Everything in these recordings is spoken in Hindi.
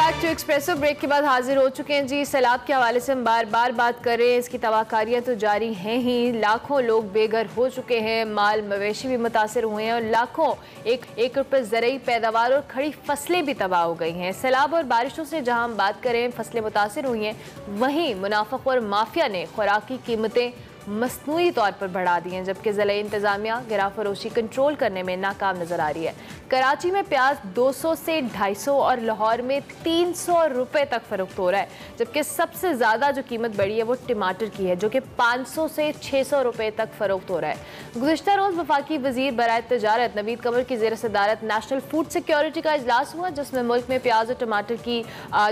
Back to espresso. ब्रेक के बाद हाजिर हो चुके हैं जी। सैलाब के हवाले से हम बार बार बात कर रहे हैं, इसकी तबाहकारियाँ तो जारी हैं ही। लाखों लोग बेघर हो चुके हैं, माल मवेशी भी मुतासर हुए हैं और लाखों एकड़ पर ज़रूरी पैदावार और खड़ी फसलें भी तबाह हो गई हैं। सैलाब और बारिशों से जहाँ हम बात करें फसलें मुतासर हुई हैं, वहीं मुनाफिक और माफिया ने खुराकी कीमतें मसनूई तौर पर बढ़ा दी हैं, जबकि ज़िला इंतज़ामिया गिरा फरोशी कंट्रोल करने में नाकाम नजर आ रही है। कराची में प्याज 200 से 250 और लाहौर में 300 रुपए तक फरोख्त हो रहा है, जबकि सबसे ज़्यादा जो कीमत बढ़ी है वो टमाटर की है, जो कि 500 से 600 रुपए तक फरोख्त हो रहा है। गुज़िश्ता रोज़ वफाकी वज़ीर बराए तजारत नवीद कमर की ज़ेर सदारत नेशनल फूड सिक्योरिटी का इजलास हुआ, जिसमें मुल्क में प्याज और टमाटर की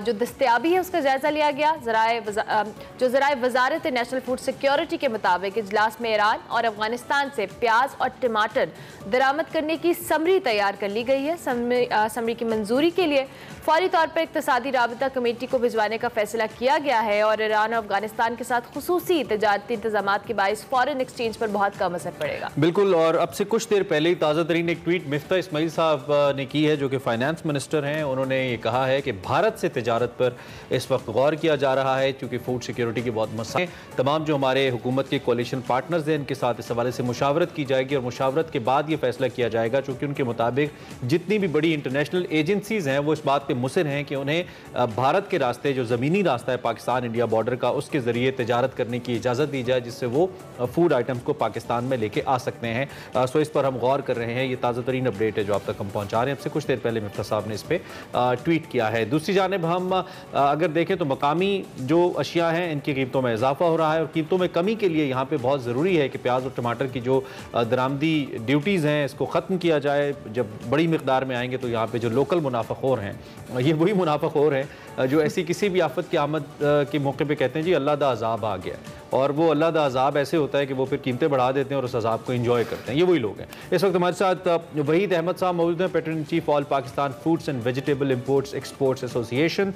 जो दस्तयाबी है उसका जायजा लिया गया। ज़राए वजारत नेशनल फूड सिक्योरिटी के मुताबिक इजलास में ईरान और अफगानिस्तान से प्याज और टमाटर दरामद करने की समरी तैयार कर ली गई है। समरी की मंजूरी के लिए फौरी तौर पर इक्तसादी राबता कमेटी को भिजवाने का फैसला किया गया है और ईरान और अफगानिस्तान के साथ खुसूसी तजारती इंतजाम के बायस फॉरेन एक्सचेंज पर बहुत कम असर पड़ेगा। बिल्कुल, और अब से कुछ देर पहले ही ताज़ा तरीन एक ट्वीट मिफ्ता इस्माइल साहब ने की है, जो कि फाइनेंस मिनिस्टर हैं। उन्होंने ये कहा है कि भारत से तजारत पर इस वक्त गौर किया जा रहा है, क्योंकि फूड सिक्योरिटी की बहुत मसला है। तमाम जो हमारे हुकूमत के कोalition पार्टनर्स हैं, इनके साथ इस हवाले से मुशावरत की जाएगी और मुशावरत के बाद ये फैसला किया जाएगा, चूँकि उनके मुताबिक जितनी भी बड़ी इंटरनेशनल एजेंसीज़ हैं वो इस बात पर मुसर हैं कि उन्हें भारत के रास्ते, जो ज़मीनी रास्ता है पाकिस्तान इंडिया बॉर्डर का, उसके ज़रिए तजारत करने की इजाज़त दी जाए, जिससे वो फूड आइटम्स को पाकिस्तान में लेके आ सकते हैं। सो इस पर हम गौर कर रहे हैं। ये ताज़ा तरीन अपडेट है जो आप तक हम पहुँचा रहे हैं। अब से कुछ देर पहले मिफ्ता साहब ने इस पर ट्वीट किया है। दूसरी जानिब हम अगर देखें तो मकामी जो अशिया हैं इनकी कीमतों में इजाफा हो रहा है और कीमतों में कमी के लिए यहाँ पर बहुत ज़रूरी है कि प्याज और टमाटर की जो दरामदी ड्यूटीज़ हैं इसको ख़त्म किया जाए। जब बड़ी मिकदार में आएंगे तो यहाँ पर जो लोकल मुनाफाखोर हैं, ये वही मुनाफाखोर हैं जो ऐसी किसी भी आफत की आमद के मौके पे कहते हैं जी अल्लाह दा अजाब आ गया, और वो अल्लाह दा अजाब ऐसे होता है कि वो फिर कीमतें बढ़ा देते हैं और उस अजाब को एंजॉय करते हैं। ये वही लोग हैं। इस वक्त हमारे साथ वहीद अहमद साहब मौजूद हैं, patron in chief all Pakistan foods and vegetable imports exports association.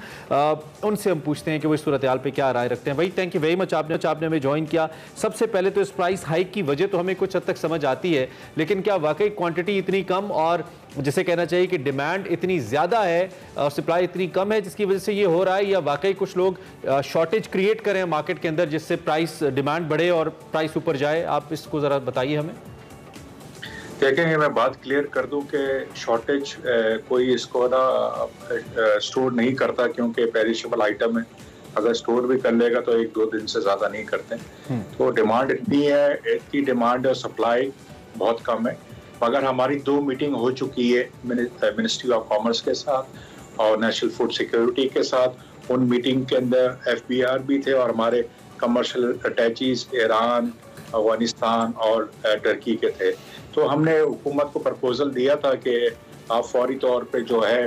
उनसे हम पूछते हैं कि वो इस सूरत हाल पर क्या राय रखते हैं। भाई थैंक यू वेरी मच, आपने हमें ज्वाइन किया। सबसे पहले तो इस प्राइस हाइक की वजह तो हमें कुछ हद तक समझ आती है, लेकिन क्या वाकई क्वान्टिटी इतनी कम और जिसे कहना चाहिए कि डिमांड इतनी ज़्यादा है और सप्लाई इतनी कम है जिसकी वजह से ये हो रहा है, या वाकई कुछ लोग शॉर्टेज क्रिएट करें मार्केट के अंदर जिससे प्राइस डिमांड बढ़े और प्राइस ऊपर जाए? आप इसको ज़रा बताइए हमें। देखें, मैं बात क्लियर कर दूं कि शॉर्टेज कोई इसको ना स्टोर नहीं करता, क्योंकि पेरिशेबल आइटम है। अगर स्टोर भी कर लेगा तो 1-2 दिन से ज़्यादा नहीं करते। तो डिमांड इतनी है, इतनी डिमांड और सप्लाई बहुत कम है। मगर हमारी 2 मीटिंग हो चुकी है मिनिस्ट्री ऑफ कॉमर्स के साथ और नेशनल फूड सिक्योरिटी के साथ। उन मीटिंग के अंदर FBR भी थे और हमारे कमर्शियल अटैचीज ईरान, अफगानिस्तान और टर्की के थे। तो हमने हुकूमत को प्रपोजल दिया था कि आप फौरी तौर पे जो है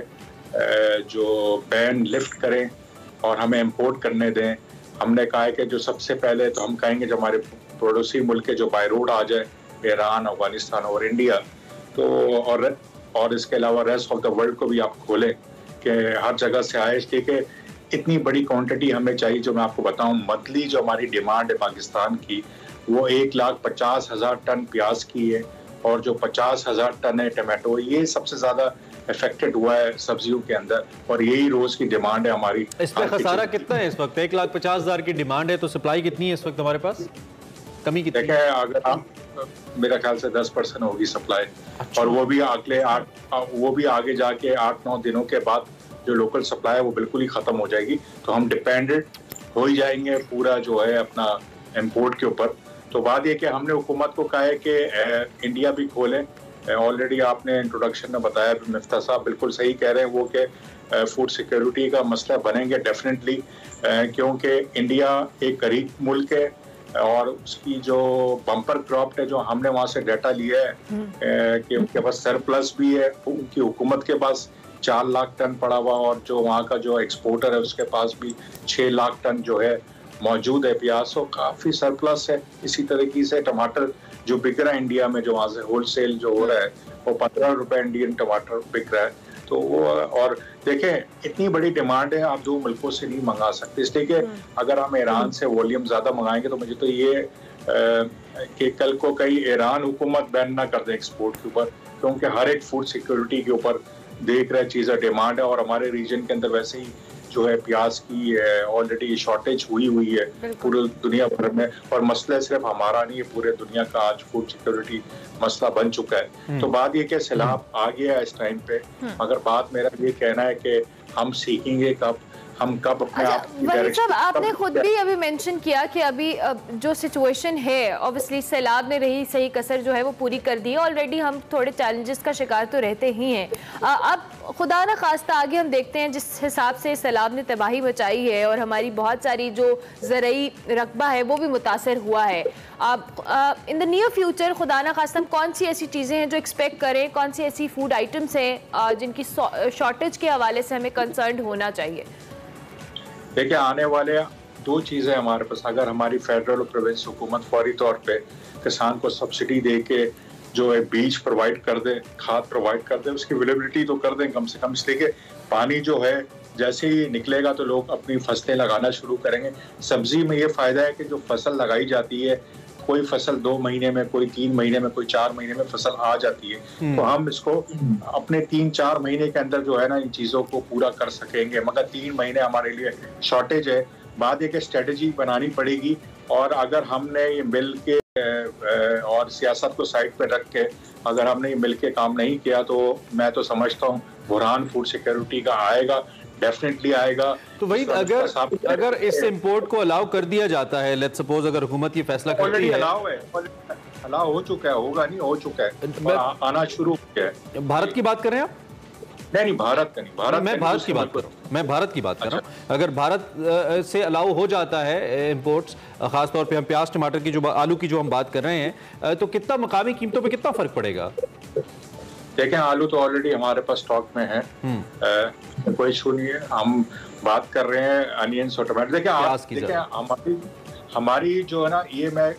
जो बैन लिफ्ट करें और हमें इंपोर्ट करने दें। हमने कहा है कि जो सबसे पहले तो हम कहेंगे जो हमारे पड़ोसी मुल्क के जो बाय रोड आ जाए, ईरान, अफगानिस्तान और इंडिया, तो और इसके अलावा रेस्ट ऑफ द वर्ल्ड को भी आप खोलें कि हर जगह से आए। ठीक है, इतनी बड़ी क्वांटिटी हमें चाहिए। जो मैं आपको बताऊं, मंथली जो हमारी डिमांड है पाकिस्तान की वो 1,50,000 टन प्याज की है और जो 50,000 टन है टमाटो, ये सबसे ज्यादा इफेक्टेड हुआ है सब्जियों के अंदर और यही रोज की डिमांड है हमारी। इस पर खसारा कितना है इस वक्त? 1,50,000 की डिमांड है तो सप्लाई कितनी है इस वक्त हमारे पास? कमी कितनी? देखिए, अगर आप मेरा ख्याल से 10% होगी सप्लाई। अच्छा। और वो भी आगे जाके 8-9 दिनों के बाद जो लोकल सप्लाई है वो बिल्कुल ही खत्म हो जाएगी। तो हम डिपेंडेंट हो ही जाएंगे पूरा जो है अपना इंपोर्ट के ऊपर। तो बात ये कि हमने हुकूमत को कहा है कि इंडिया भी खोलें। ऑलरेडी आपने इंट्रोडक्शन में बताया, मिफ्ता साहब बिल्कुल सही कह रहे हैं वो कि फूड सिक्योरिटी का मसला बनेंगे डेफिनेटली, क्योंकि इंडिया एक गरीब मुल्क है और उसकी जो बम्पर क्रॉप है, जो हमने वहाँ से डाटा लिया है कि उनके पास सरप्लस भी है। उनकी हुकूमत के पास 4 लाख टन पड़ा हुआ और जो वहाँ का जो एक्सपोर्टर है उसके पास भी 6 लाख टन जो है मौजूद है प्याज। तो काफ़ी सरप्लस है। इसी तरीके से टमाटर जो बिक रहा है इंडिया में, जो वहाँ से होलसेल जो हो रहा है वो 15 रुपये इंडियन टमाटर बिक रहा है। तो वो और देखें इतनी बड़ी डिमांड है, आप 2 मुल्कों से नहीं मंगा सकते। इसलिए कि अगर हम ईरान से वॉल्यूम ज़्यादा मंगाएंगे तो मुझे तो ये कि कल को कहीं ईरान हुकूमत बैन ना कर दे एक्सपोर्ट के ऊपर, क्योंकि हर एक फूड सिक्योरिटी के ऊपर देख रहे चीज़ें डिमांड है, और हमारे रीजन के अंदर वैसे ही जो है प्याज की ऑलरेडी शॉर्टेज हुई है पूरे दुनिया भर में, और मसला सिर्फ हमारा नहीं है, पूरे दुनिया का आज फूड सिक्योरिटी मसला बन चुका है। तो बात ये कि सैलाब आ गया इस टाइम पे, मगर बात मेरा ये कहना है कि हम सीखेंगे कब, हम कब अपने आप की डायरेक्शन। आपने खुद भी अभी मेंशन किया कि अभी जो सिचुएशन है, ऑब्वियसली सैलाब ने रही सही कसर जो है वो पूरी कर दी है। ऑलरेडी हम थोड़े चैलेंजेस का शिकार तो रहते ही हैं। अब खुदा न खास्ता आगे हम देखते हैं जिस हिसाब से सैलाब ने तबाही मचाई है और हमारी बहुत सारी जो ज़रई रकबा है वो भी मुतासर हुआ है। अब इन द नियर फ्यूचर खुदा न खास्ता हम कौन सी ऐसी चीज़ें हैं जो एक्सपेक्ट करें, कौन सी ऐसी फूड आइटम्स हैं जिनकी शॉर्टेज के हवाले से हमें कंसर्न होना चाहिए? देखिए, आने वाले 2 चीज़ें हमारे पास, अगर हमारी फेडरल और प्रोविंस हुकूमत फौरी तौर पे किसान को सब्सिडी दे के जो है बीज प्रोवाइड कर दे, खाद प्रोवाइड कर दे, उसकी अवेलेबिलिटी तो कर दें कम से कम, इसलिए कि पानी जो है जैसे ही निकलेगा तो लोग अपनी फसलें लगाना शुरू करेंगे। सब्जी में ये फ़ायदा है कि जो फसल लगाई जाती है, कोई फसल 2 महीने में, कोई 3 महीने में, कोई 4 महीने में फसल आ जाती है, तो हम इसको अपने 3-4 महीने के अंदर जो है ना इन चीज़ों को पूरा कर सकेंगे। मगर 3 महीने हमारे लिए शॉर्टेज है। बात एक स्ट्रेटजी बनानी पड़ेगी, और अगर हमने ये मिल के और सियासत को साइड पे रख के अगर हमने ये मिल के काम नहीं किया, तो मैं तो समझता हूँ बुरहान फूड सिक्योरिटी का आएगा, डेफिनेटली आएगा। तो वही अगर इस इंपोर्ट को अलाउ कर दिया जाता है, लेट्स सपोज अगर हुकूमत ये फैसला करती है, अलाउ हो चुका है, होगा नहीं, हो चुका है, आना शुरू हो गया है। भारत की बात करें आप? नहीं, भारत का नहीं, मैं भारत की बात कर रहा हूँ, मैं भारत की बात कर रहा हूँ। अगर भारत से अलाउ हो जाता है इंपोर्ट्स, खासतौर पे हम प्याज टमाटर की जो आलू की जो हम बात कर रहे हैं, तो कितना मकामी कीमतों पे कितना फर्क पड़ेगा? देखें, आलू तो ऑलरेडी हमारे पास स्टॉक में है, कोई इशू नहीं है। हम बात कर रहे हैं अनियंस और टमाटर। देखिए हमारी जो है ना, ये मैं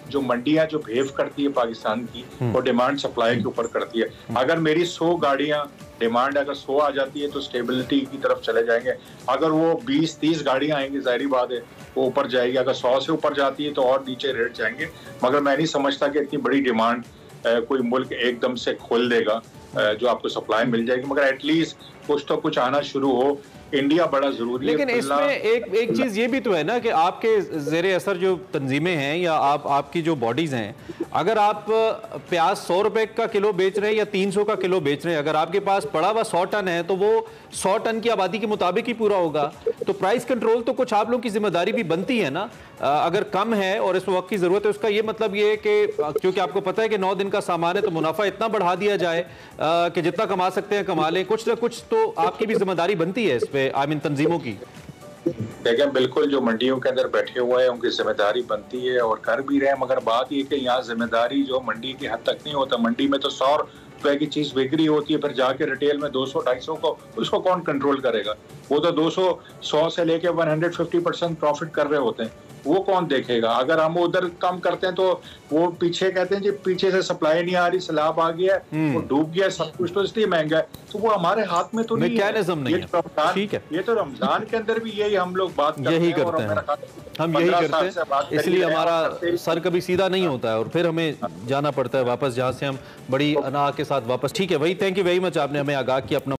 जो मंडियां जो बिहेव करती है पाकिस्तान की, वो डिमांड सप्लाई के ऊपर करती है। अगर मेरी 100 गाड़ियां डिमांड अगर 100 आ जाती है तो स्टेबिलिटी की तरफ चले जाएंगे। अगर वो 20-30 गाड़ियां आएंगी, जाहिर बात है वो ऊपर जाएगी। अगर 100 से ऊपर जाती है तो और नीचे रेट जाएंगे। मगर मैं नहीं समझता कि इतनी बड़ी डिमांड कोई मुल्क एकदम से खोल देगा जो आपको सप्लाई मिल जाएगी, मगर एटलीस्ट कुछ तो कुछ आना शुरू हो। इंडिया बड़ा जरूरी है। लेकिन इसमें एक चीज ये भी तो है ना कि आपके जेरे असर जो तंजीमें हैं या आपकी जो बॉडीज हैं, अगर आप प्याज 100 रुपए का किलो बेच रहे हैं या 300 का किलो बेच रहे हैं, अगर आपके पास पड़ा हुआ 100 टन है तो वो 100 टन की आबादी के मुताबिक ही पूरा होगा। तो प्राइस कंट्रोल तो कुछ आप लोगों की जिम्मेदारी भी बनती है ना। अगर कम है और इस वक्त की जरूरत है, उसका ये मतलब ये है कि क्योंकि आपको पता है कि 9 दिन का सामान है तो मुनाफा इतना बढ़ा दिया जाए कि जितना कमा सकते हैं कमा लें। कुछ ना कुछ तो आपकी भी जिम्मेदारी बनती है इस पे, आई मीन तंजीमों की। देखिए, बिल्कुल जो मंडियों के अंदर बैठे हुए हैं उनकी जिम्मेदारी बनती है और कर भी रहे हैं, मगर बात ये कि यहाँ जिम्मेदारी जो मंडी की हद तक नहीं होता। मंडी में तो 100 रुपए की चीज बिक्री होती है, फिर जाके रिटेल में 200-250 को, उसको कौन कंट्रोल करेगा? वो तो 200 से लेके 150% प्रॉफिट कर रहे होते हैं, वो कौन देखेगा? अगर हम उधर कम करते हैं तो वो पीछे कहते हैं जी पीछे से सप्लाई नहीं आ रही, सैलाब आ गया, वो डूब गया, सब कुछ तो इसलिए महंगा है। तो वो हमारे हाथ में तो नहीं है। ठीक है, ये तो रमजान के अंदर भी यही हम लोग बात करते हैं, हम यही करते हैं, इसलिए हमारा सर कभी सीधा नहीं होता है और फिर हमें जाना पड़ता है वापस जहाँ से हम बड़ी अना के साथ वापस। ठीक है भाई, थैंक यू वेरी मच, आपने हमें आगाह किया अपना